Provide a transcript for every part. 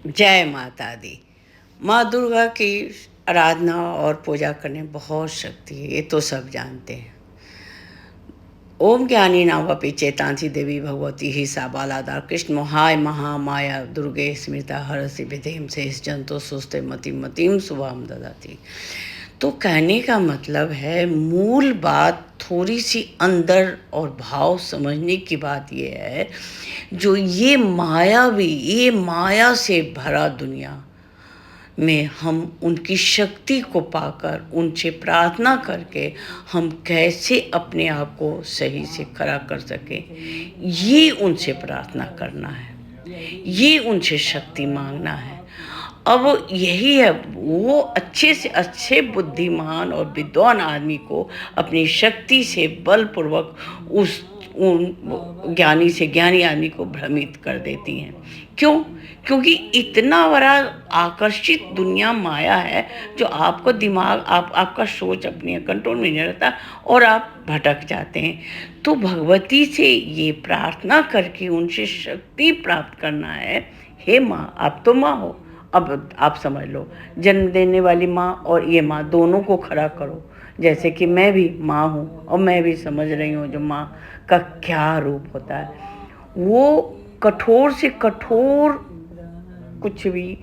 जय माता दी। माँ दुर्गा की आराधना और पूजा करने में बहुत शक्ति है, ये तो सब जानते हैं। ओम ज्ञानी नावपि चेतांसी देवी भगवती ही सा बालाधार कृष्ण मोहाय महामाया दुर्गे स्मृता हरसि विधेम से इस जंतु सुस्ते मतिम मतिम शुभम ददाती। तो कहने का मतलब है, मूल बात थोड़ी सी अंदर और भाव समझने की बात यह है, जो ये माया से भरा दुनिया में हम उनकी शक्ति को पाकर उनसे प्रार्थना करके हम कैसे अपने आप को सही से खड़ा कर सकें, ये उनसे प्रार्थना करना है, ये उनसे शक्ति मांगना है। अब यही है, वो अच्छे से अच्छे बुद्धिमान और विद्वान आदमी को अपनी शक्ति से बलपूर्वक उस उन ज्ञानी से ज्ञानी आदमी को भ्रमित कर देती हैं। क्यों? क्योंकि इतना बड़ा आकर्षित दुनिया माया है, जो आपको दिमाग आपका सोच अपने कंट्रोल में नहीं रहता और आप भटक जाते हैं। तो भगवती से ये प्रार्थना करके उनसे शक्ति प्राप्त करना है। हे माँ, आप तो माँ हो, अब आप समझ लो, जन्म देने वाली माँ और ये माँ दोनों को खड़ा करो। जैसे कि मैं भी माँ हूँ और मैं भी समझ रही हूँ जो माँ का क्या रूप होता है। वो कठोर से कठोर कुछ भी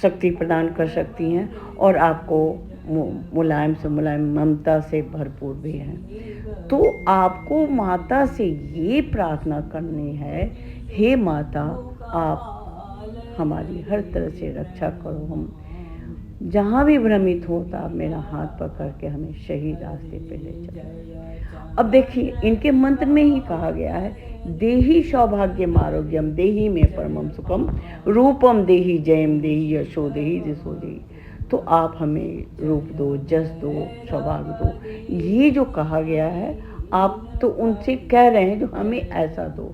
शक्ति प्रदान कर सकती हैं और आपको मुलायम से मुलायम ममता से भरपूर भी हैं। तो आपको माता से ये प्रार्थना करनी है, हे माता, आप हमारी हर तरह से रक्षा करो। हम जहाँ भी भ्रमित हो तो आप मेरा हाथ पकड़ के हमें सही रास्ते पे ले चलो। अब देखिए, इनके मंत्र में ही कहा गया है, देहि सौभाग्यम आरोग्यम देहि में परमम सुखम रूपम देहि जयम देहि यशो देहि दिशो देहि। तो आप हमें रूप दो, जस दो, सौभाग्य दो, ये जो कहा गया है, आप तो उनसे कह रहे हैं जो हमें ऐसा दो।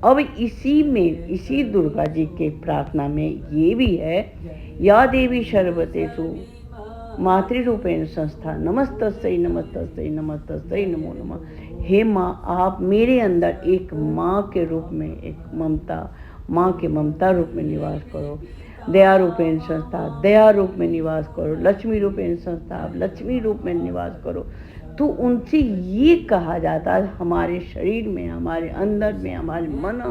अब इसी दुर्गा जी के प्रार्थना में ये भी है, या देवी सर्वतेषु मातृरूपेण संस्था नमस्तस्यै नमस्तस्यै नमस्तस्यै नमो नमः। हे माँ, आप मेरे अंदर एक माँ के रूप में, एक माँ के ममता रूप में निवास करो। दया रूपेण संस्था दया रूप में निवास करो। लक्ष्मी रूपेण संस्था आप लक्ष्मी रूप में निवास करो। तो उनसे ये कहा जाता है, हमारे शरीर में, हमारे अंदर में, हमारे मन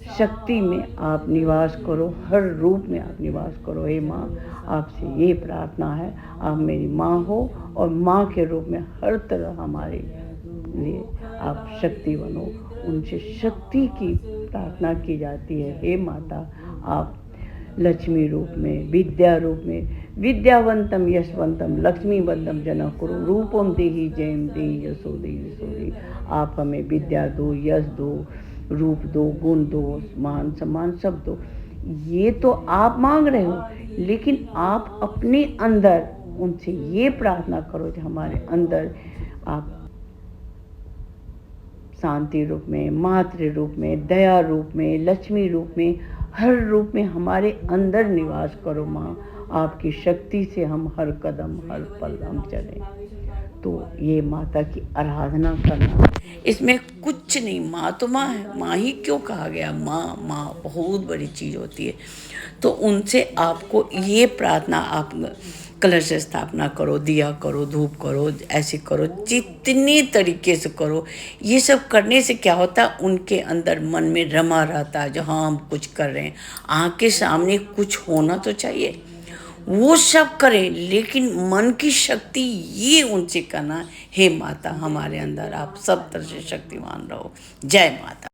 शक्ति में आप निवास करो, हर रूप में आप निवास करो। हे माँ, आपसे ये प्रार्थना है, आप मेरी माँ हो और माँ के रूप में हर तरह हमारे लिए आप शक्ति बनो। उनसे शक्ति की प्रार्थना की जाती है। हे माता, आप लक्ष्मी रूप में, विद्या रूप में, विद्यावंतम यशवंतम लक्ष्मीवंतम जनः कुरु रूपम देहि जयम देहि यशो देहि यशो देहि। आप हमें विद्या दो, यश दो, रूप दो, गुण दो, मान सम्मान सब दो। ये तो आप मांग रहे हो, लेकिन आप अपने अंदर उनसे ये प्रार्थना करो कि हमारे अंदर आप शांति रूप में, मातृ रूप में, दया रूप में, लक्ष्मी रूप में, हर रूप में हमारे अंदर निवास करो। माँ, आपकी शक्ति से हम हर कदम, हर पल हम चलें। तो ये माता की आराधना करना, इसमें कुछ नहीं। माँ तो माँ है, माँ ही क्यों कहा गया? माँ बहुत बड़ी चीज़ होती है। तो उनसे आपको ये प्रार्थना, आप कलश स्थापना करो, दिया करो, धूप करो, ऐसे करो, जितने तरीके से करो। ये सब करने से क्या होता है, उनके अंदर मन में रमा रहता है जो हाँ हम कुछ कर रहे हैं। आँख के सामने कुछ होना तो चाहिए, वो सब करें, लेकिन मन की शक्ति ये उनसे करना। हे माता, हमारे अंदर आप सब तरह से शक्तिमान रहो। जय माता।